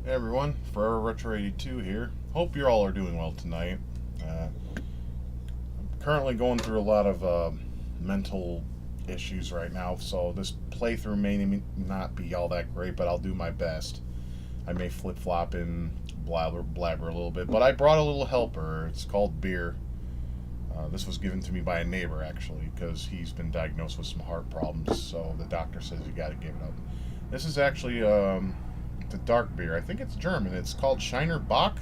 Hey everyone, Forever Retro 82 here. Hope you all are doing well tonight. I'm currently going through a lot of mental issues right now, so this playthrough may not be all that great, but I'll do my best. I may flip flop and blabber a little bit, but I brought a little helper. It's called beer. This was given to me by a neighbor actually, because he's been diagnosed with some heart problems, so the doctor says you got to give it up. This is actually it's a dark beer. I think it's German. It's called Shiner Bock.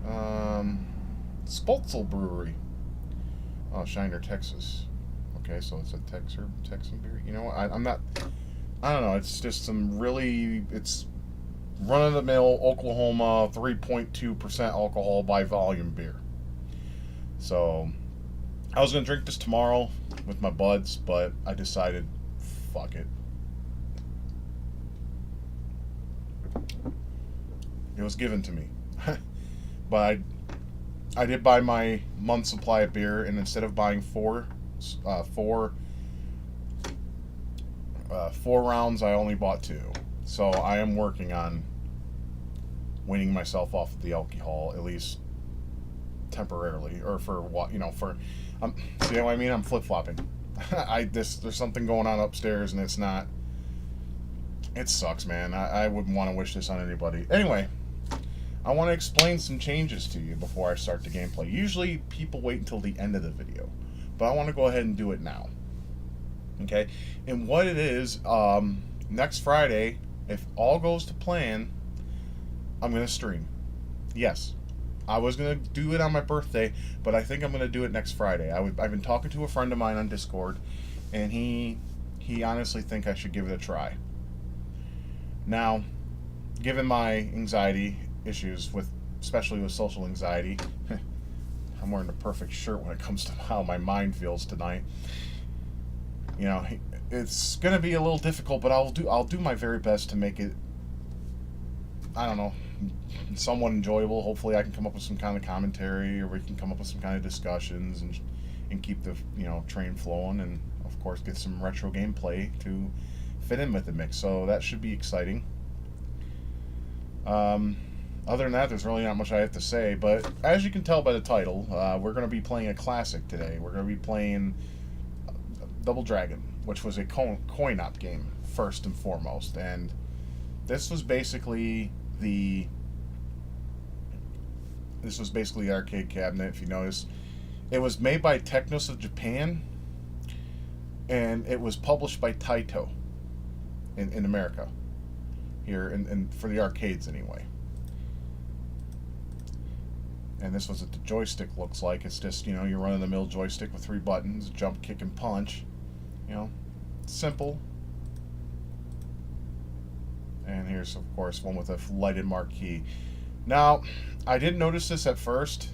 Um, Spolzel Brewery. Oh, Shiner, Texas. Okay, so it's a Texan beer. You know, I'm not. I don't know. It's just some really. It's run of the mill Oklahoma 3.2% alcohol by volume beer. So I was gonna drink this tomorrow with my buds, but I decided, fuck it. It was given to me, but I did buy my month supply of beer, and instead of buying uh, four, four rounds, I only bought two. So I am working on weaning myself off of the alcohol, at least temporarily, or for what for. See what I mean? I'm flip flopping. There's something going on upstairs, and it's not. It sucks, man. I wouldn't want to wish this on anybody. Anyway, I want to explain some changes to you before I start the gameplay. Usually people wait until the end of the video, but I want to go ahead and do it now. Okay? And what it is, next Friday, if all goes to plan, I'm going to stream. Yes. I was going to do it on my birthday, but I think I'm going to do it next Friday. I've been talking to a friend of mine on Discord, and he honestly think I should give it a try. Now, given my anxiety issues especially with social anxiety, I'm wearing the perfect shirt when it comes to how my mind feels tonight. You know, it's gonna be a little difficult, but I'll do my very best to make it, I don't know, somewhat enjoyable. Hopefully I can come up with some kind of commentary, or we can come up with some kind of discussions and keep the train flowing, and of course get some retro gameplay to fit in with the mix. So that should be exciting. Other than that, there's really not much I have to say, but as you can tell by the title, we're going to be playing a classic today. We're going to be playing Double Dragon, which was a coin-op game, first and foremost, and this was basically the arcade cabinet, if you notice. It was made by Technos of Japan, and it was published by Taito in America, here, and for the arcades anyway. And this was what the joystick looks like. It's just, your run-of-the-mill joystick with 3 buttons, jump, kick, and punch. Simple. And here's, of course, one with a lighted marquee. Now, I didn't notice this at first,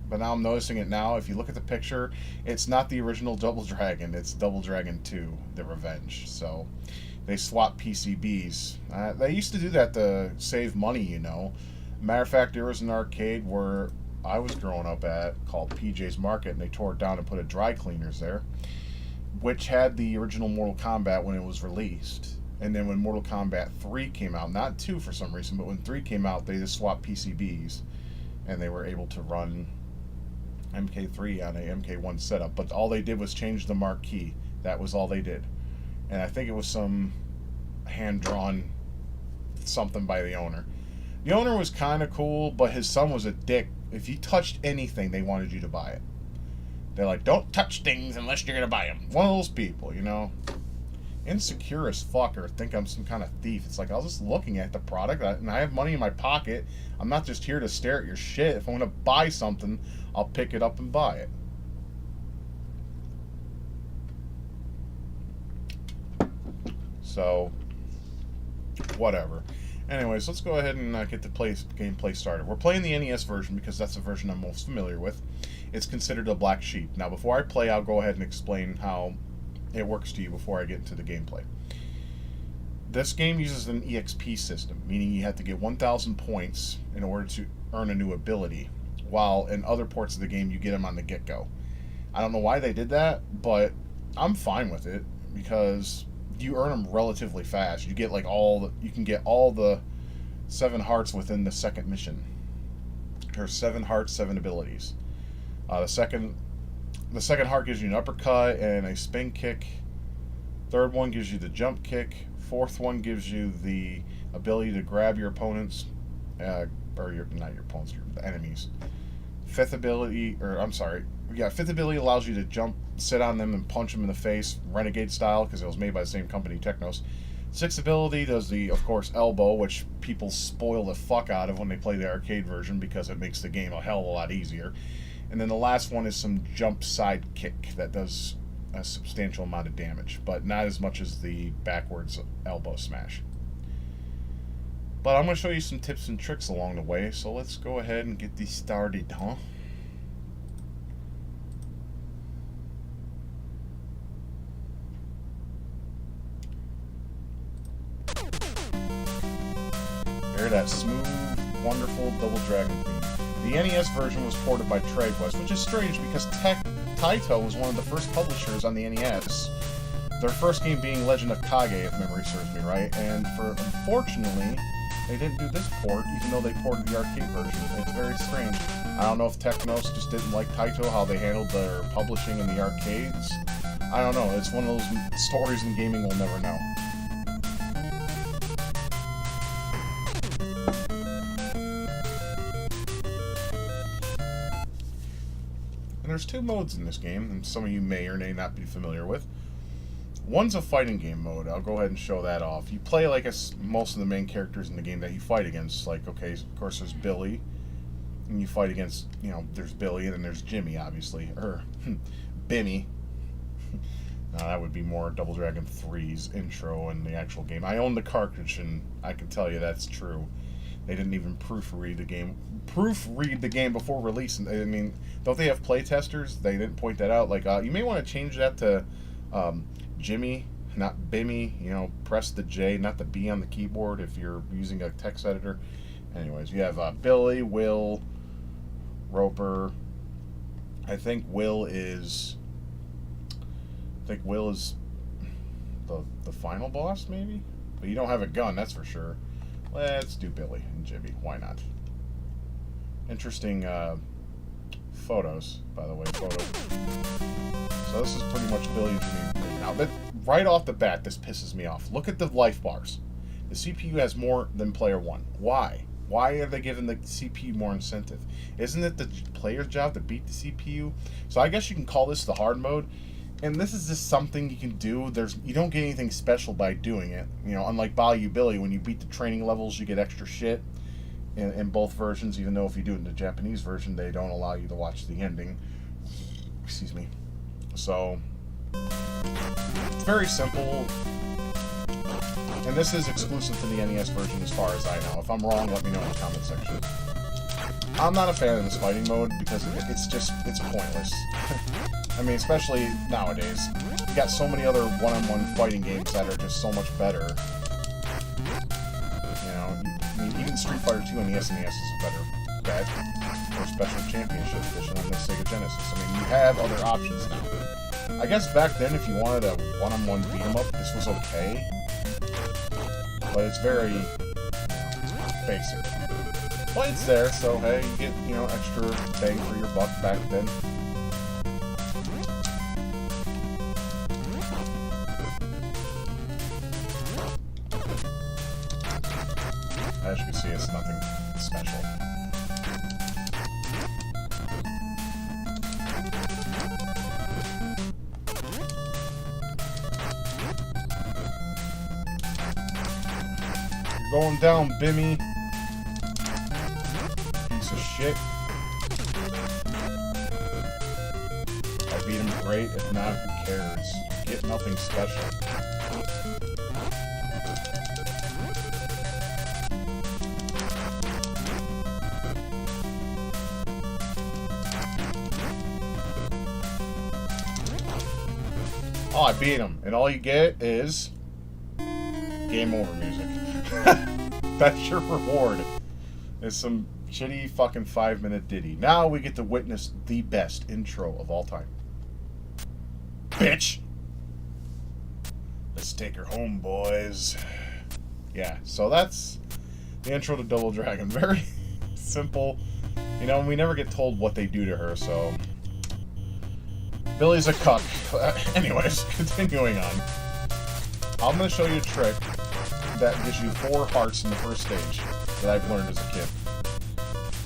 but now I'm noticing it now. If you look at the picture, it's not the original Double Dragon. It's Double Dragon 2, The Revenge. So they swap PCBs. They used to do that to save money, Matter of fact, there was an arcade where I was growing up at called PJ's Market, and they tore it down and put a dry cleaners there, which had the original Mortal Kombat when it was released. And then when Mortal Kombat 3 came out, not 2 for some reason, but when 3 came out, they just swapped PCBs, and they were able to run MK3 on a MK1 setup. But all they did was change the marquee. That was all they did. And I think it was some hand-drawn something by the owner. The owner was kind of cool, but his son was a dick. If you touched anything, they wanted you to buy it. They're like, don't touch things unless you're going to buy them. One of those people, Insecure as fuck, or think I'm some kind of thief. It's like, I was just looking at the product, and I have money in my pocket. I'm not just here to stare at your shit. If I want to buy something, I'll pick it up and buy it. So, whatever. Anyways, let's go ahead and get the gameplay started. We're playing the NES version because that's the version I'm most familiar with. It's considered a black sheep. Now, before I play, I'll go ahead and explain how it works to you before I get into the gameplay. This game uses an EXP system, meaning you have to get 1,000 points in order to earn a new ability, while in other ports of the game, you get them on the get-go. I don't know why they did that, but I'm fine with it, because you earn them relatively fast. You get you can get all the 7 hearts within the second mission. There's 7 hearts, 7 abilities. The second heart gives you an uppercut and a spin kick. Third one gives you the jump kick. Fourth one gives you the ability to grab your opponents, or not your opponents, your enemies. Fifth ability allows you to jump, sit on them, and punch them in the face, Renegade style, because it was made by the same company, Technos. Sixth ability does the, of course, elbow, which people spoil the fuck out of when they play the arcade version because it makes the game a hell of a lot easier. And then the last one is some jump side kick that does a substantial amount of damage, but not as much as the backwards elbow smash. But I'm going to show you some tips and tricks along the way, so let's go ahead and get these started, huh? Hear that smooth, wonderful Double Dragon theme. The NES version was ported by Tradewest, which is strange because Taito was one of the first publishers on the NES. Their first game being Legend of Kage, if memory serves me right, and unfortunately, they didn't do this port, even though they ported the arcade version. It's very strange. I don't know if Technos just didn't like Taito, how they handled their publishing in the arcades. I don't know. It's one of those stories in gaming we'll never know. And there's 2 modes in this game, and some of you may or may not be familiar with. One's a fighting game mode. I'll go ahead and show that off. You play like most of the main characters in the game that you fight against. Like, okay, of course there's Billy, and you fight against, there's Billy, and then there's Jimmy, obviously. Or, Bimmy. Now, that would be more Double Dragon 3's intro in the actual game. I own the cartridge, and I can tell you that's true. They didn't even proofread the game before release. I mean, don't they have playtesters? They didn't point that out. Like, you may want to change that to Jimmy, not Bimmy. Press the J, not the B on the keyboard if you're using a text editor. Anyways, you have Billy, Will, Roper. I think Will is the final boss, maybe? But you don't have a gun, that's for sure. Let's do Billy and Jimmy. Why not? Interesting photos, by the way. So this is pretty much Billy and Jimmy. Now, right off the bat, this pisses me off. Look at the life bars. The CPU has more than player 1. Why? Why are they giving the CPU more incentive? Isn't it the player's job to beat the CPU? So I guess you can call this the hard mode. And this is just something you can do. You don't get anything special by doing it. Unlike Bayou Billy, when you beat the training levels, you get extra shit in both versions, even though if you do it in the Japanese version, they don't allow you to watch the ending. Excuse me. So, it's very simple. And this is exclusive to the NES version as far as I know. If I'm wrong, let me know in the comment section. I'm not a fan of this fighting mode because it's pointless. I mean, especially nowadays. You got so many other one-on-one fighting games that are just so much better. Even Street Fighter 2 on the SNES is a better bet. Or Special Championship Edition on the Sega Genesis. I mean, you have other options now. I guess back then, if you wanted a one-on-one beat-em-up, this was okay. But it's very basic. But it's there, so hey, you get, extra bang for your buck back then. As you can see, it's nothing special. You're going down, Bimmy. Piece of shit. I beat him great. If not, who cares? You get nothing special. Oh, I beat him. And all you get is game over music. That's your reward. It's some shitty fucking 5-minute ditty. Now we get to witness the best intro of all time. Bitch! Let's take her home, boys. Yeah, so that's The intro to Double Dragon. Very simple. You know, we never get told what they do to her, so... Billy's a cuck. Anyways, continuing on. I'm going to show you a trick that gives you 4 hearts in the first stage that I've learned as a kid.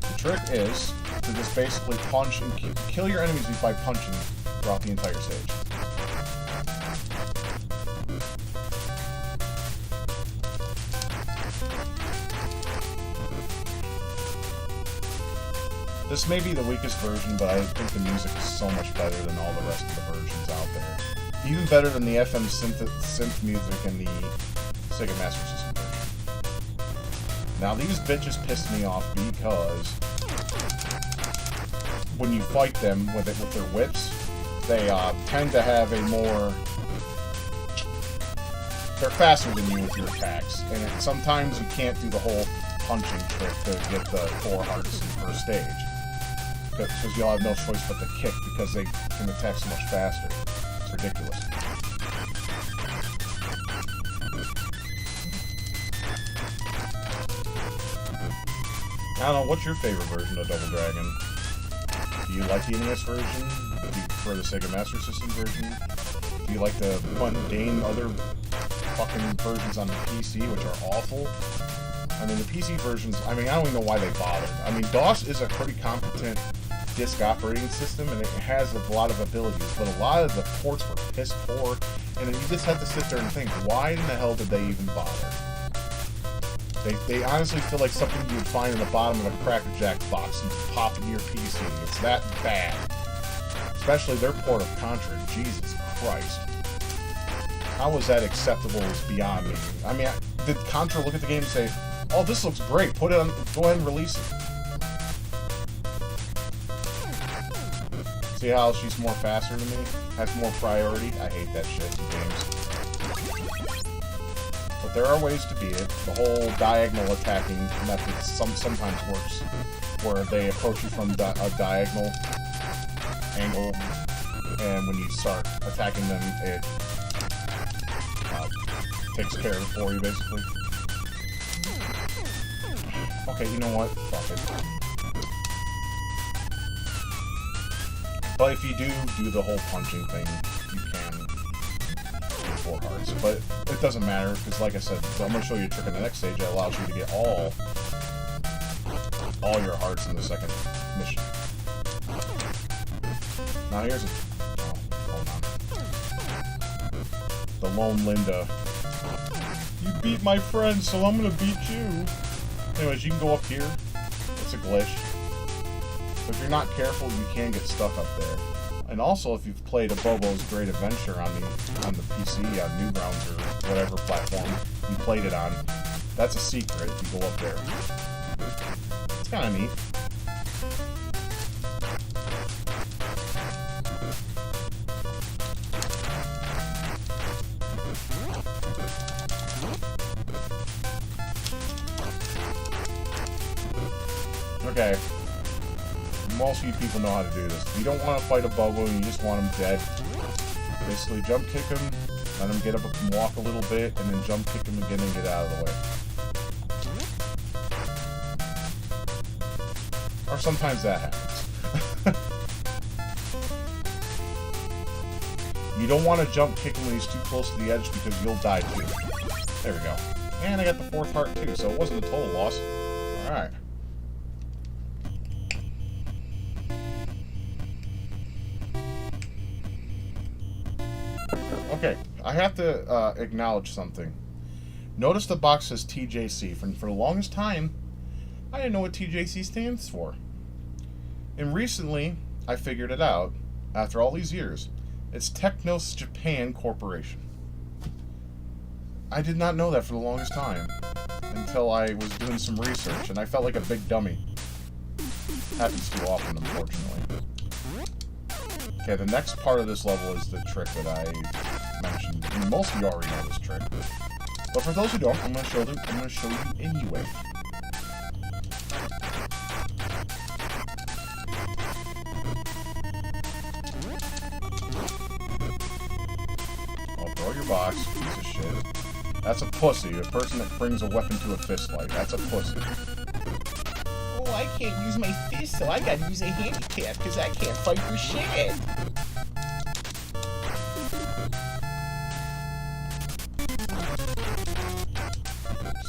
The trick is to just basically punch and kill your enemies by punching throughout the entire stage. This may be the weakest version, but I think the music is so much better than all the rest of the versions out there. Even better than the FM synth music in the Sega Master System version. Now these bitches piss me off because when you fight them with their whips, they tend to have a more... They're faster than you with your attacks, and sometimes you can't do the whole punching trick to get the 4 hearts in the first stage. Because you'll have no choice but to kick because they can attack so much faster. It's ridiculous. I don't know, what's your favorite version of Double Dragon? Do you like the NES version? Do you prefer the Sega Master System version? Do you like the mundane other fucking versions on the PC, which are awful? I mean, the PC versions, I mean, I don't even know why they bothered. I mean, DOS is a pretty competent disk operating system, and it has a lot of abilities, but a lot of the ports were piss poor, and you just have to sit there and think, why in the hell did they even bother? They honestly feel like something you would find in the bottom of a Cracker Jack box and pop into your PC. It's that bad. Especially their port of Contra. Jesus Christ. How was that acceptable is beyond me. I mean, did Contra look at the game and say, oh, this looks great, put it on, go ahead and release it? See how she's more faster than me? Has more priority? I hate that shit in games. But there are ways to beat it. The whole diagonal attacking method sometimes works, where they approach you from a diagonal angle, and when you start attacking them, it takes care of it for you, basically. Okay, you know what? Fuck it. But if you do the whole punching thing, you can do 4 hearts. But it doesn't matter, because like I said, I'm going to show you a trick in the next stage that allows you to get all your hearts in the second mission. Now here's a... Oh, hold on. The Lone Linda. You beat my friend, so I'm going to beat you. Anyways, you can go up here. It's a glitch. But if you're not careful, you can get stuck up there. And also, if you've played a Bobo's Great Adventure on the PC, on Newgrounds or whatever platform you played it on, that's a secret if you go up there. It's kind of neat. Okay. Most of you people know how to do this. You don't want to fight a Bobo and you just want him dead. Basically, jump kick him, let him get up and walk a little bit, and then jump kick him again and get out of the way. Or sometimes that happens. You don't want to jump kick him when he's too close to the edge because you'll die too. There we go. And I got the 4th heart too, so it wasn't a total loss. Alright. Okay, I have to acknowledge something. Notice the box says TJC. For the longest time, I didn't know what TJC stands for. And recently, I figured it out, after all these years. It's Technos Japan Corporation. I did not know that for the longest time, until I was doing some research, and I felt like a big dummy. Happens too often, unfortunately. Okay, the next part of this level is the trick that I mentioned. And most of you already know this trick. But for those who don't, I'm going to show you anyway. Oh, throw your box, piece of shit. That's a pussy. A person that brings a weapon to a fist fight. That's a pussy. Oh, I can't use my fist, so I gotta use a handicap, because I can't fight for shit.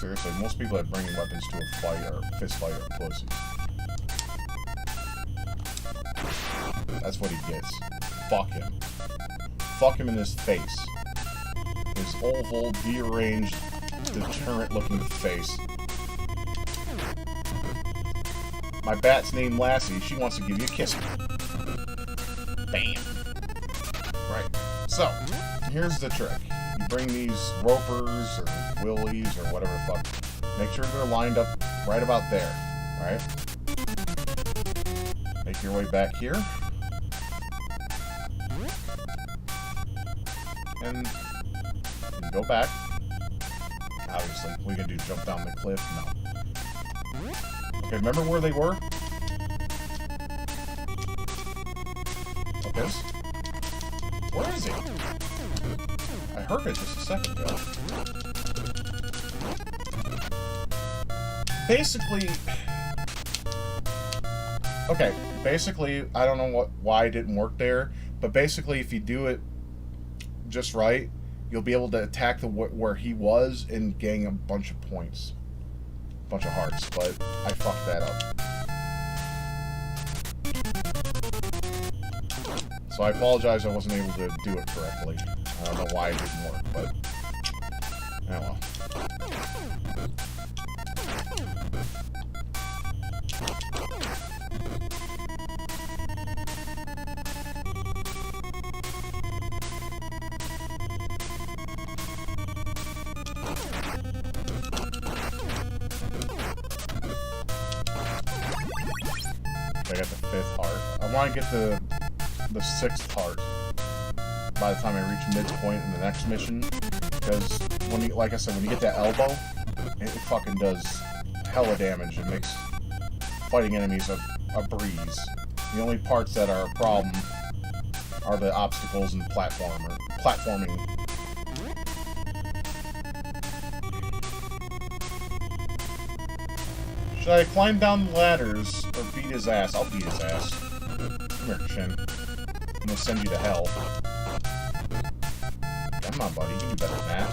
Seriously, most people that bring weapons to a fight or a fist fight are pussies. That's what he gets. Fuck him. Fuck him in his face. His oval, dearranged, deterrent-looking face. My bat's named Lassie. She wants to give you a kiss. Bam. Right. So, here's the trick. You bring these ropers, or willies, or whatever the fuck. Make sure they're lined up right about there. Right? Make your way back here. And go back. Obviously. What are you gonna do? Jump down the cliff? No. Okay, remember where they were? Okay. Where is he? I heard it just a second ago. Basically... Okay, basically, I don't know why it didn't work there, but basically if you do it just right, you'll be able to attack where he was and gain a bunch of points. A bunch of hearts, but I fucked that up. So I apologize I wasn't able to do it correctly. I don't know why it didn't work, but... Oh well. I got the 5th heart. I want to get the 6th heart by the time I reach midpoint in the next mission, because when you, like I said, when you get that elbow, it fucking does hella damage. It makes fighting enemies a breeze. The only parts that are a problem are the obstacles and platforming. Should I climb down the ladders or beat his ass? I'll beat his ass. Come here, Shin. I'm gonna send you to hell. Come on, buddy. You can do better than that.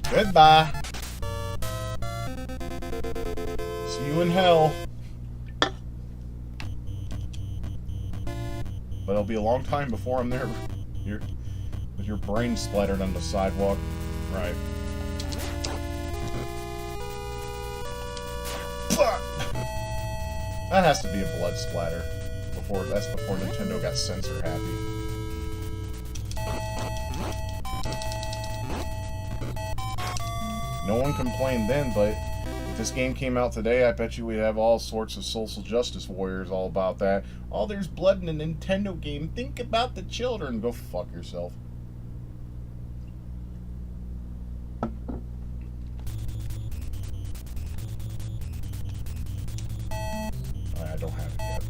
Goodbye. See you in hell. But it'll be a long time before I'm there. With your brain splattered on the sidewalk. Right. That has to be a blood splatter. That's before Nintendo got censor happy. No one complained then, but if this game came out today, I bet you we'd have all sorts of social justice warriors all about that. Oh, there's blood in a Nintendo game. Think about the children. Go fuck yourself. I don't have it yet.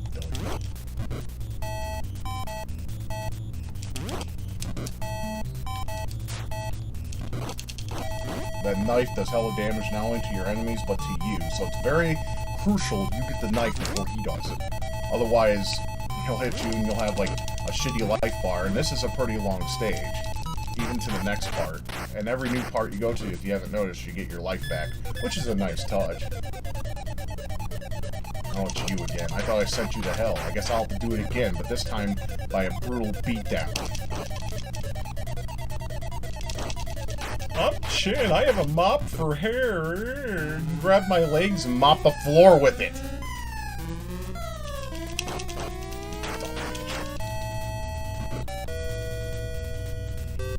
That knife does hella damage not only to your enemies, but to you. So it's very crucial you get the knife before he does it. Otherwise, he'll hit you and you'll have like a shitty life bar. And this is a pretty long stage, even to the next part. And every new part you go to, if you haven't noticed, you get your life back, which is a nice touch. Oh, it's you again. I thought I sent you to hell. I guess I'll have to do it again, but this time by a brutal beatdown. I'm Chin. I have a mop for hair. Grab my legs and mop the floor with it.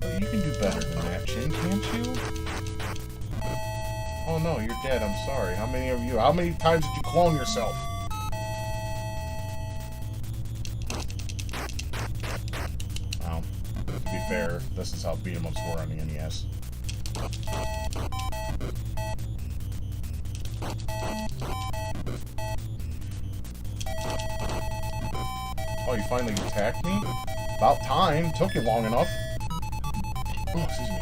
Oh, you can do better than that, Chin, can't you? Oh no, you're dead. I'm sorry. How many times did you clone yourself? Well, to be fair, this is how beat-em-ups were on the NES. Oh, you finally attacked me? About time. Took you long enough. Oh, excuse me.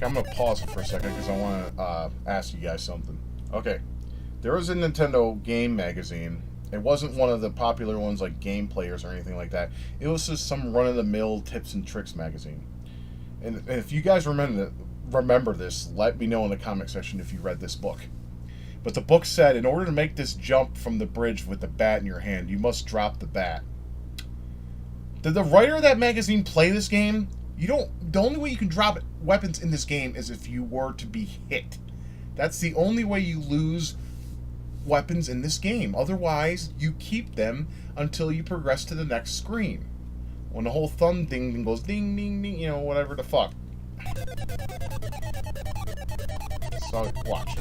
Okay, I'm gonna pause it for a second because I want to ask you guys something. Okay, there was a Nintendo game magazine. It wasn't one of the popular ones like Game Players or anything like that. It was just some run-of-the-mill tips and tricks magazine. And if you guys remember this, let me know in the comment section if you read this book. But the book said, in order to make this jump from the bridge with the bat in your hand, you must drop the bat. Did the writer of that magazine play this game? The only way you can drop weapons in this game is if you were to be hit. That's the only way you lose weapons in this game. Otherwise, you keep them until you progress to the next screen. When the whole thumb ding goes ding ding ding, you know, whatever the fuck. So, watch.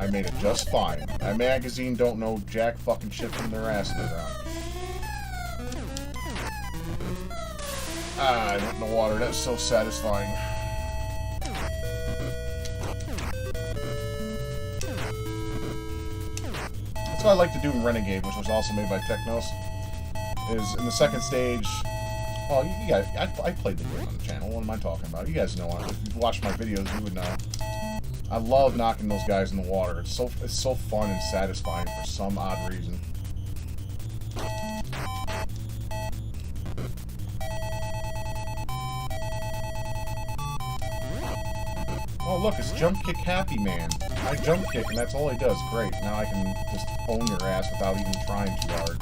I made it just fine. That magazine don't know jack fucking shit from their ass in the ground. I went in the water. That's so satisfying. That's what I like to do in Renegade, which was also made by Technos. Is in the second stage. Well, you guys, I played the game on the channel. What am I talking about? You guys know. If you've watched my videos, you would know. I love knocking those guys in the water. It's so fun and satisfying for some odd reason. Oh look, it's Jump Kick Happy Man. I jump kick and that's all he does. Great. Now I can just own your ass without even trying too hard.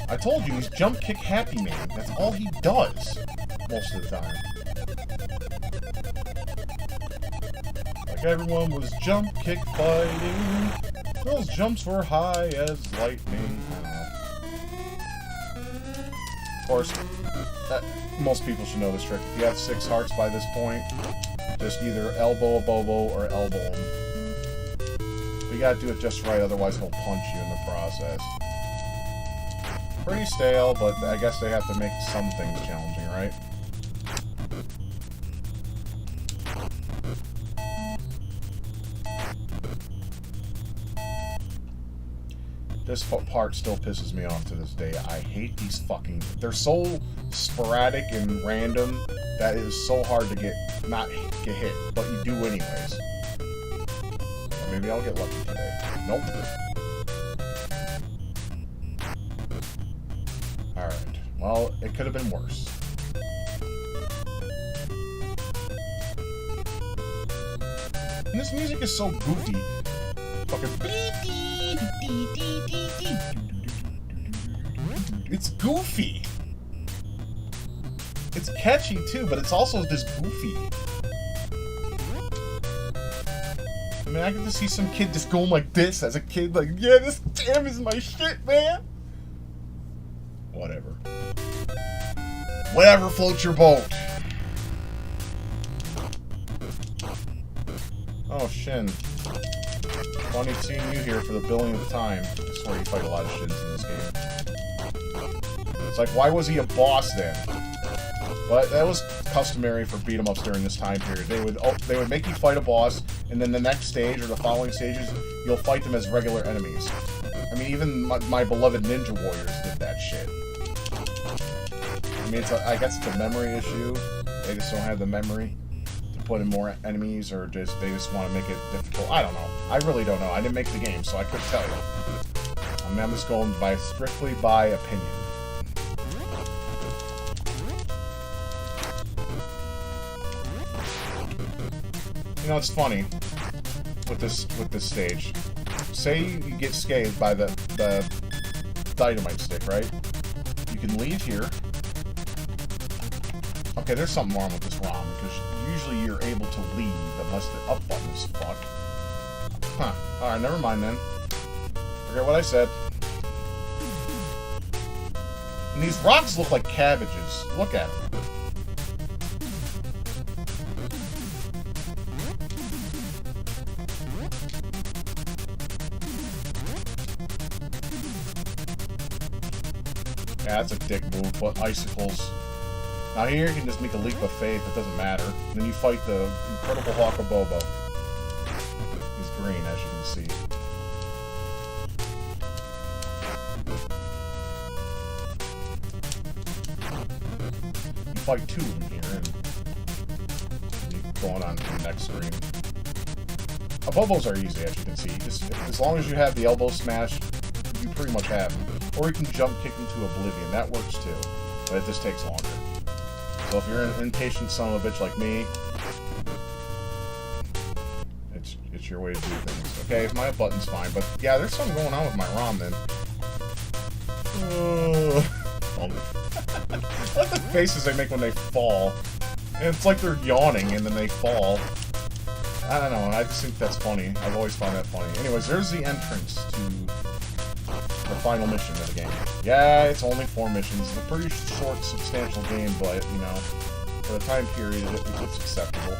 I told you, he's Jump Kick Happy Man. That's all he does most of the time. Like everyone was jump kick fighting. Those jumps were high as lightning. I don't know. Of course, most people should know this trick. If you have 6 hearts by this point, just either elbow a Bobo or elbow him. But you gotta do it just right, otherwise he'll punch you in the process. Pretty stale, but I guess they have to make some things challenging, right? This part still pisses me off to this day. I hate these fucking... They're so sporadic and random that it is so hard to not get hit, but you do anyways. Or maybe I'll get lucky today. Nope. Alright. Well, it could have been worse. And this music is so goofy. Fucking... It's goofy. It's catchy too, but it's also just goofy. I mean, I get to see some kid just going like this as a kid, like, yeah, this jam is my shit, man. Whatever. Whatever floats your boat. Oh, Shin. Funny seeing you here for the billionth time. I swear you fight a lot of shins in this game. It's like, why was he a boss then? But that was customary for beat-em-ups during this time period. They would make you fight a boss, and then the next stage or the following stages, you'll fight them as regular enemies. I mean, even my beloved Ninja Warriors did that shit. I mean, I guess it's a memory issue. They just don't have the memory to put in more enemies, or they just want to make it difficult. I don't know. I really don't know. I didn't make the game, so I couldn't tell you. I mean, I'm just going strictly by opinion. You know, it's funny with this stage. Say you get scathed by the dynamite stick, right? You can leave here. Okay, there's something wrong with this ROM, because usually you're able to leave unless the up button is fucked. Huh. Alright, never mind then. Forget what I said. And these rocks look like cabbages. Look at them. Yeah, that's a dick move, but icicles. Now here you can just make a leap of faith, it doesn't matter. And then you fight the Incredible Hawk of Bobo. He's green, as you can see. You fight two of them here, and you're going on to the next screen. Elbows are easy, as you can see. As long as you have the elbow smash, you pretty much have them. Or you can jump kick into oblivion. That works too, but it just takes longer. So if you're an impatient son of a bitch like me, it's your way to do things. Okay, my button's fine, but yeah, there's something going on with my ROM then. I like the faces they make when they fall. And it's like they're yawning and then they fall. I don't know, I just think that's funny. I've always found that funny. Anyways, there's the entrance to the final mission of the game. Yeah, it's only 4 missions. It's a pretty short, substantial game, but, you know, for the time period, it's acceptable.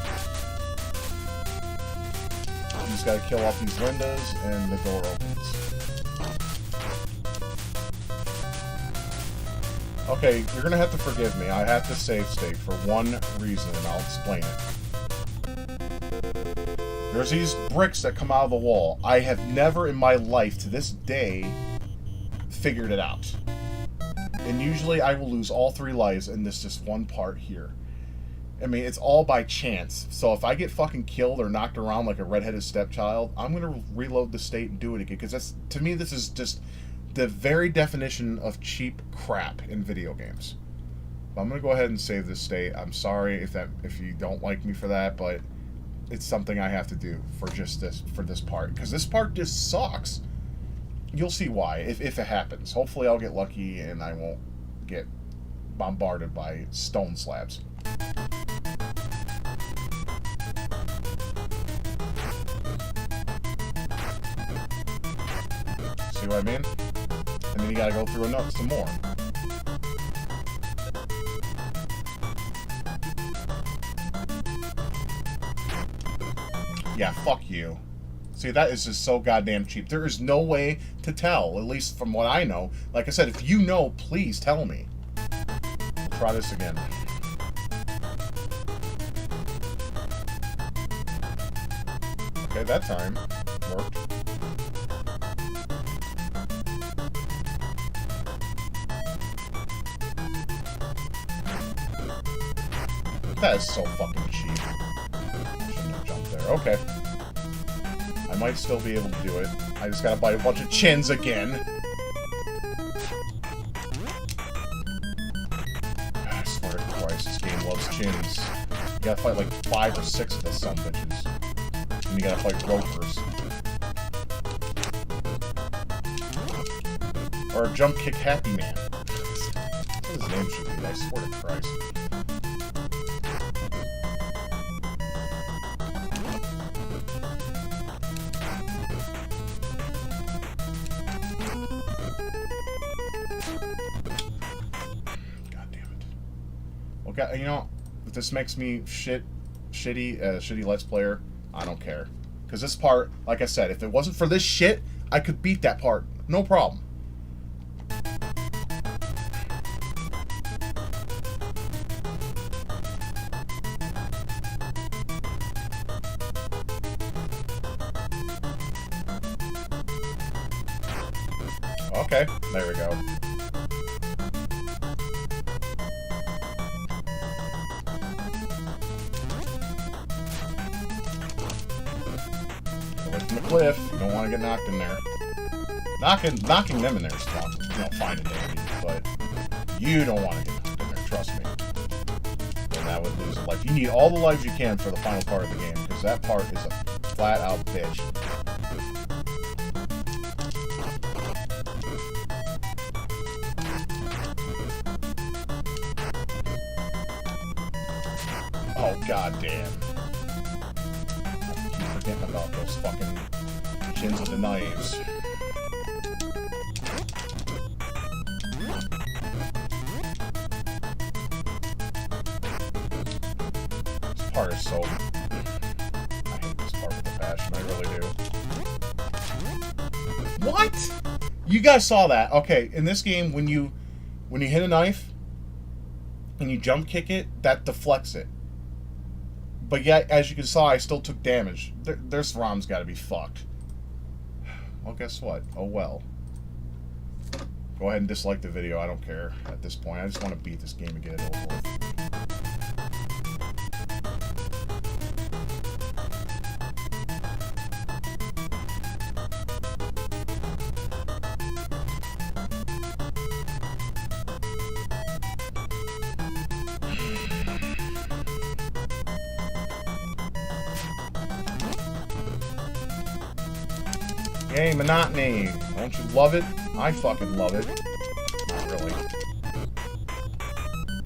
You just gotta kill off these windows, and the door opens. Okay, you're gonna have to forgive me. I have to save state for one reason, and I'll explain it. There's these bricks that come out of the wall. I have never in my life, to this day, figured it out. And usually I will lose all 3 lives in this just one part here. I mean, it's all by chance. So if I get fucking killed or knocked around like a redheaded stepchild, I'm gonna reload the state and do it again. Because that's, to me, this is just the very definition of cheap crap in video games. But I'm gonna go ahead and save this state. I'm sorry if you don't like me for that, but it's something I have to do for just this part. Because this part just sucks. You'll see why if it happens. Hopefully I'll get lucky and I won't get bombarded by stone slabs. See what I mean? And then you gotta go through some more. Yeah, fuck you. See, that is just so goddamn cheap. There is no way to tell, at least from what I know. Like I said, if you know, please tell me. We'll try this again. Okay, that time worked. That is so fucking cheap. Shouldn't have jumped there. Okay. I might still be able to do it. I just gotta bite a bunch of chins again. I swear to Christ, this game loves chins. You gotta fight like 5 or 6 of the sumbitches. And you gotta fight ropers. Or jump kick Happy Man. That's what his name should be, I swear to Christ. Okay, you know, if this makes me shitty Let's Player, I don't care. Because this part, like I said, if it wasn't for this shit, I could beat that part. No problem. Okay, there we go. Away from the cliff. You don't want to get knocked in there. Knocking them in there is fun. You know, fine and dandy, but you don't want to get knocked in there. Trust me. And that would lose a life. You need all the lives you can for the final part of the game, because that part is a flat-out bitch. Oh, goddamn. I keep forgetting about those fucking chins with the knives. This part is so... I hate this part with a passion, I really do. What? You guys saw that. Okay, in this game, when you hit a knife and you jump kick it, that deflects it. But yet, as you can saw, I still took damage. This ROM's got to be fucked. Well, guess what? Oh well. Go ahead and dislike the video. I don't care at this point. I just want to beat this game and get it over with. Yay, monotony! Don't you love it? I fucking love it. Not really.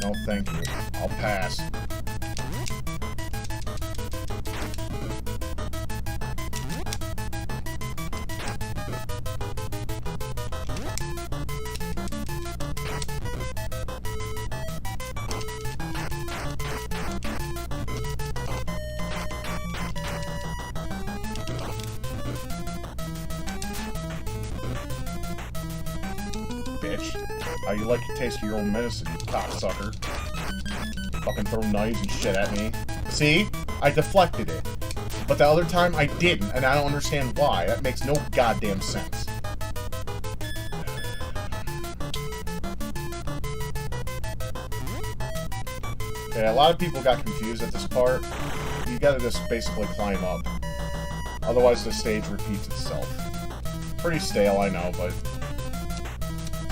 No, thank you. I'll pass. Bitch. How you like to taste your own medicine, you cocksucker? Fucking throw knives and shit at me. See? I deflected it. But the other time I didn't, and I don't understand why. That makes no goddamn sense. Okay, a lot of people got confused at this part. You gotta just basically climb up. Otherwise the stage repeats itself. Pretty stale, I know, but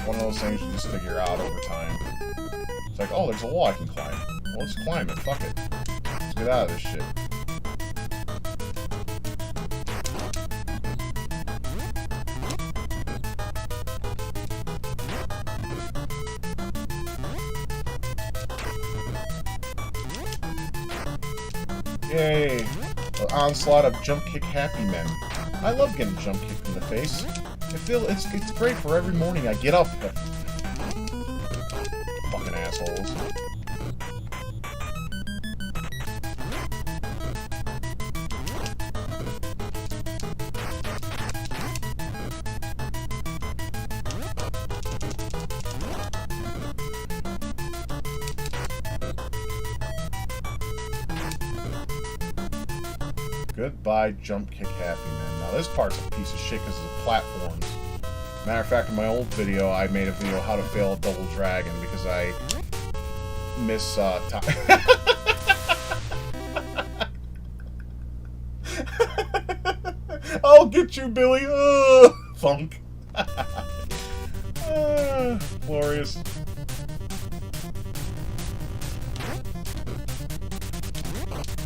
one of those things you just figure out over time. It's like, oh, there's a wall I can climb. Well, let's climb it. Fuck it. Let's get out of this shit. Yay! The onslaught of jump kick happy men. I love getting jump kicked in the face. I feel it's great for every morning I get up. Fucking assholes. Goodbye, jump kick happy man. Now this part's a piece of shit because of the platforms. Matter of fact, in my old video, I made a video how to fail a double dragon because I miss time. I'll get you, Billy. Funk. Glorious.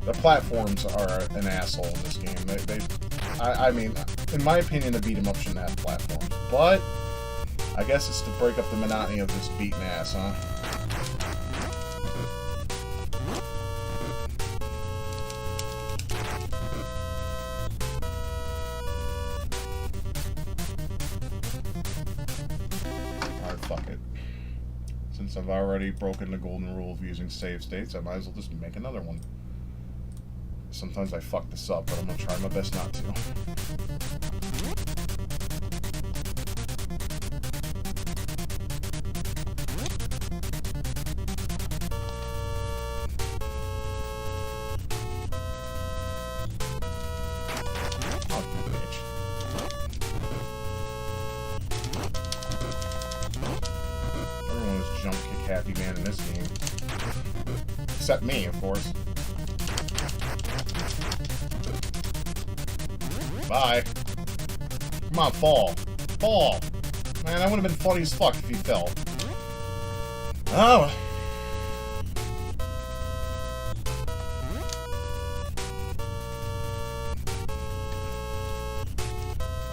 The platforms are an asshole in this game. I mean, in my opinion, the beat 'em up shouldn't have platforms, but I guess it's to break up the monotony of this beaten ass, huh? Alright, fuck it. Since I've already broken the golden rule of using save states, I might as well just make another one. Sometimes I fuck this up, but I'm gonna try my best not to. Oh, bitch. Everyone is jump kick happy man in this game. Except me, of course. Bye. Come on, fall. Fall. Man, that would have been funny as fuck if he fell. Oh.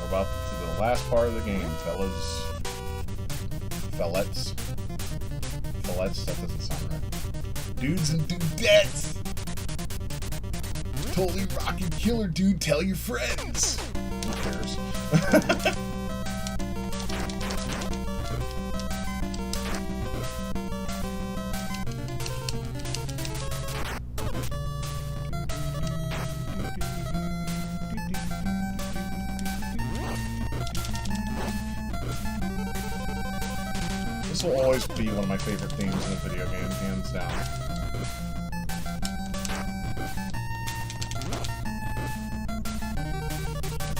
We're about to the last part of the game, fellas. Fellets. Fellets? That doesn't sound right. Dudes and dudettes! Totally rockin' killer, dude. Tell your friends. Who cares? This will always be one of my favorite themes in a video game, hands down.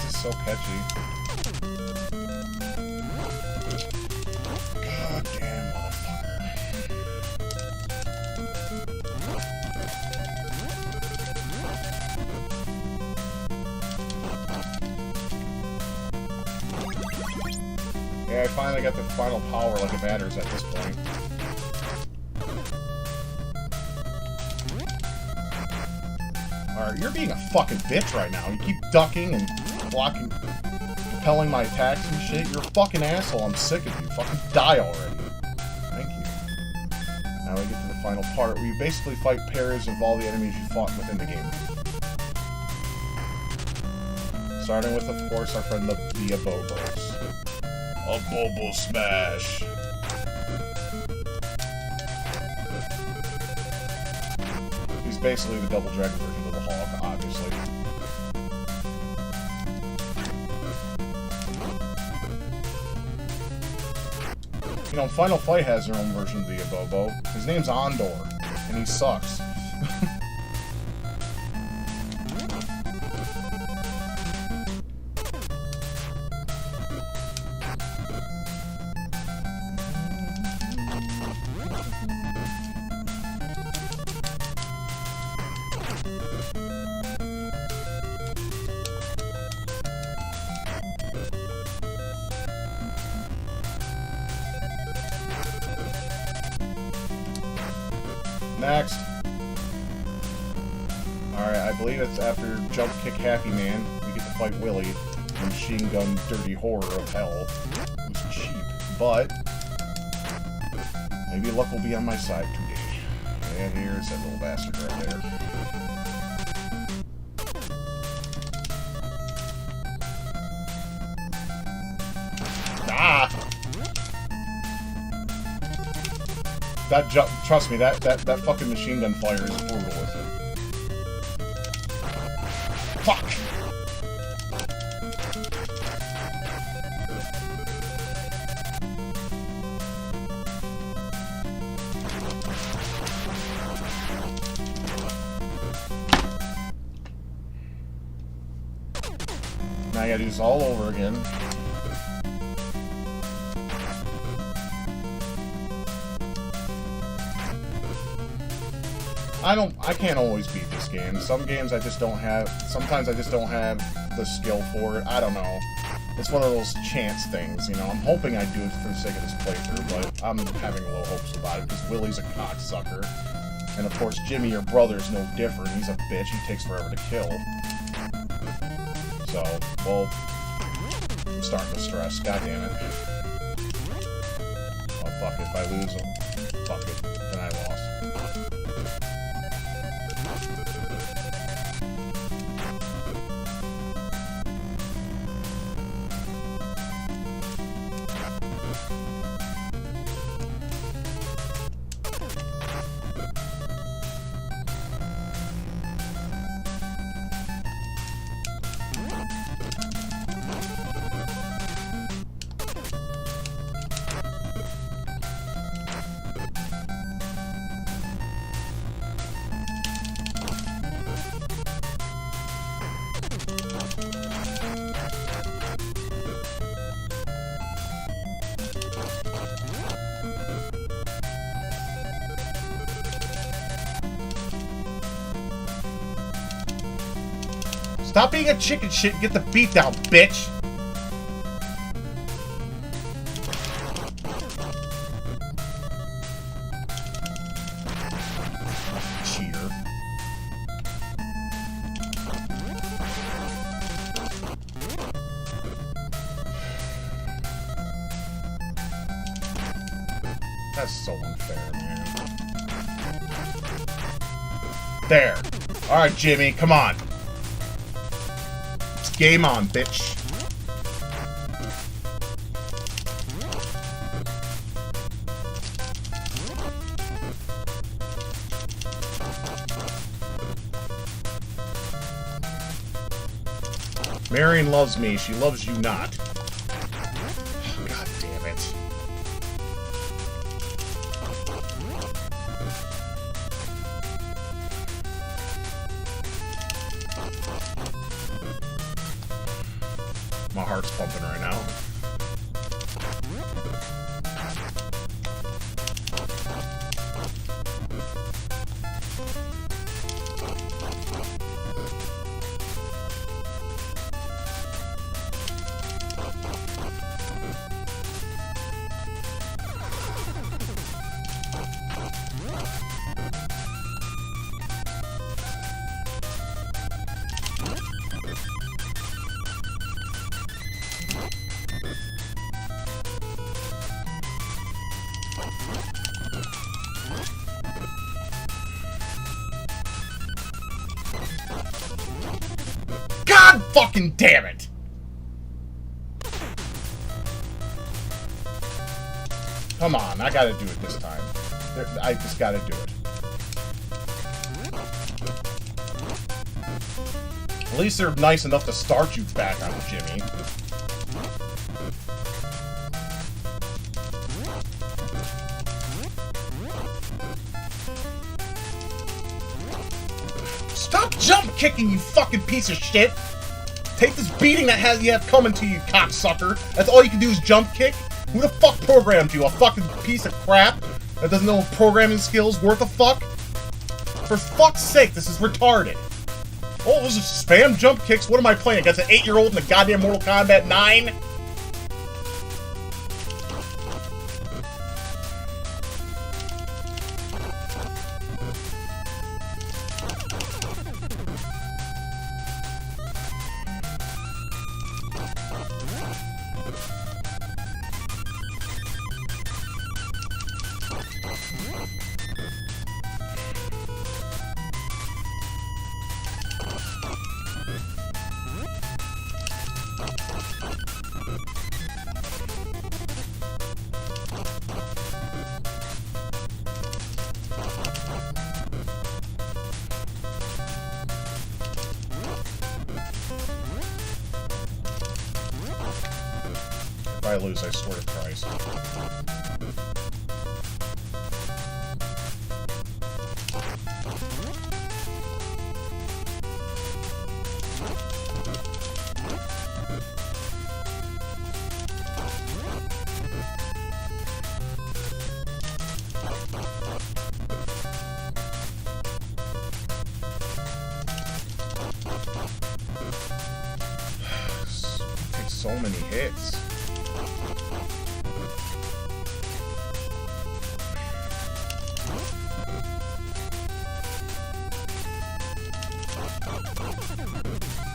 So catchy. I finally got the final power like it matters at this point. Alright, you're being a fucking bitch right now. You keep ducking and blocking, repelling my attacks and shit. You're a fucking asshole. I'm sick of you. Fucking die already. Thank you. Now we get to the final part where you basically fight pairs of all the enemies you fought within the game. Starting with, of course, our friend the Abobos. A Bobo Smash! He's basically the Double Dragon version of the Hawk, obviously. You know, Final Fight has their own version of the Abobo. His name's Ondor, and he sucks. Next. Alright, I believe it's after Jump Kick Happy Man, we get to fight Willy, the machine gun dirty horror of hell. It was cheap, but maybe luck will be on my side today. And here's that little bastard right there. Ah! Trust me, that fucking machine gun fire is brutal with it. Fuck! Now I gotta do this all over again. I can't always beat this game. Some games I just don't have, sometimes I just don't have the skill for it. I don't know. It's one of those chance things, you know. I'm hoping I do it for the sake of this playthrough, but I'm having low hopes about it because Willy's a cocksucker. And of course, Jimmy, your brother's no different. He's a bitch. He takes forever to kill. So, well, I'm starting to stress. God damn it. Oh, fuck it. If I lose him, fuck it. Then I lost. Stop being a chicken shit and get the beat down, bitch! Cheater. That's so unfair, man. There. Alright, Jimmy, come on. Game on, bitch. Marion loves me, she loves you not. God damn it. My heart's pumping right now. God fucking damn it! Come on, I gotta do it this time. I just gotta do it. At least they're nice enough to start you back on Jimmy. Stop jump kicking, you fucking piece of shit! Take this beating that you have coming to you, cocksucker. That's all you can do is jump kick? Who the fuck programmed you? A fucking piece of crap that doesn't know programming skills worth a fuck? For fuck's sake, this is retarded. Oh, those are spam jump kicks? What am I playing against an 8-year-old in the goddamn Mortal Kombat 9? If I lose, I swear to Christ. Takes so many hits.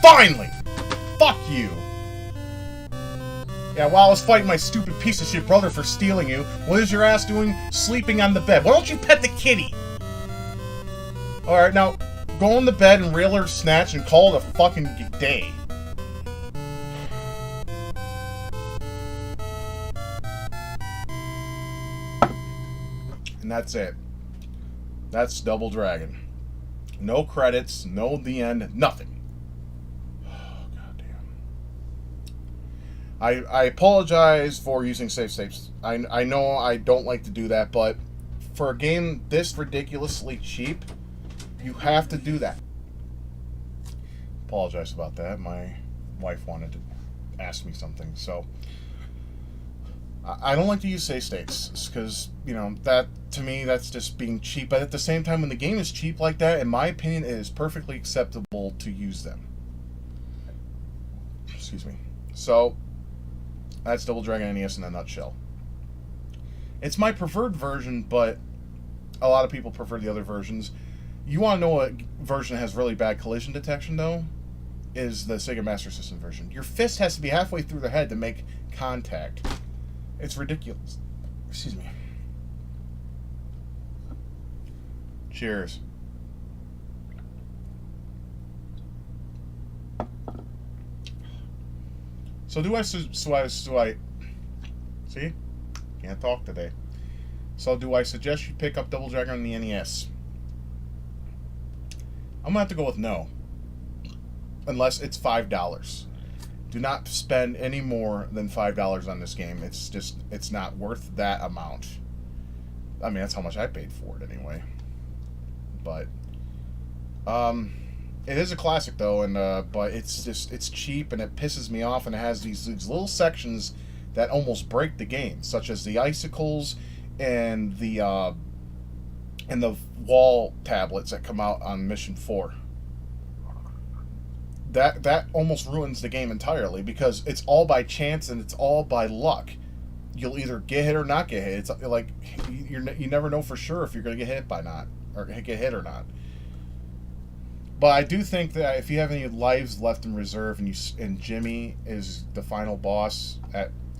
Finally! Fuck you! Yeah, while I was fighting my stupid piece of shit brother for stealing you, what is your ass doing sleeping on the bed? Why don't you pet the kitty? Alright, now, go on the bed and reel her snatch and call it a fucking day. And that's it. That's Double Dragon. No credits, no the end, nothing. I apologize for using save states. I know I don't like to do that, but for a game this ridiculously cheap, you have to do that. Apologize about that. My wife wanted to ask me something, so I don't like to use save states because, you know, that to me that's just being cheap. But at the same time, when the game is cheap like that, in my opinion, it is perfectly acceptable to use them. Excuse me. So that's Double Dragon NES in a nutshell. It's my preferred version, but a lot of people prefer the other versions. You want to know what version has really bad collision detection, though? Is the Sega Master System version. Your fist has to be halfway through the head to make contact. It's ridiculous. Excuse me. Cheers. So do I see? Can't talk today. So do I suggest you pick up Double Dragon on the NES? I'm gonna have to go with no. Unless it's $5. Do not spend any more than $5 on this game. It's not worth that amount. I mean, that's how much I paid for it anyway. But it is a classic though, and but it's cheap and it pisses me off, and it has these little sections that almost break the game, such as the icicles and the wall tablets that come out on Mission 4. That almost ruins the game entirely because it's all by chance and it's all by luck. You'll either get hit or not get hit. It's like you never know for sure if you're going to get hit by not or get hit or not. But I do think that if you have any lives left in reserve and Jimmy is the final boss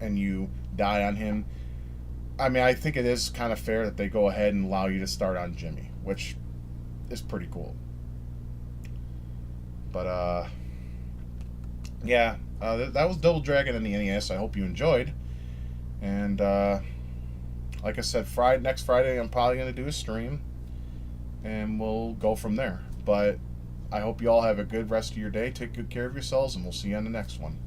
and you die on him, I mean, I think it is kind of fair that they go ahead and allow you to start on Jimmy, which is pretty cool. But Yeah, that was Double Dragon in the NES. I hope you enjoyed. And like I said, next Friday, I'm probably going to do a stream, and we'll go from there. But I hope you all have a good rest of your day. Take good care of yourselves, and we'll see you on the next one.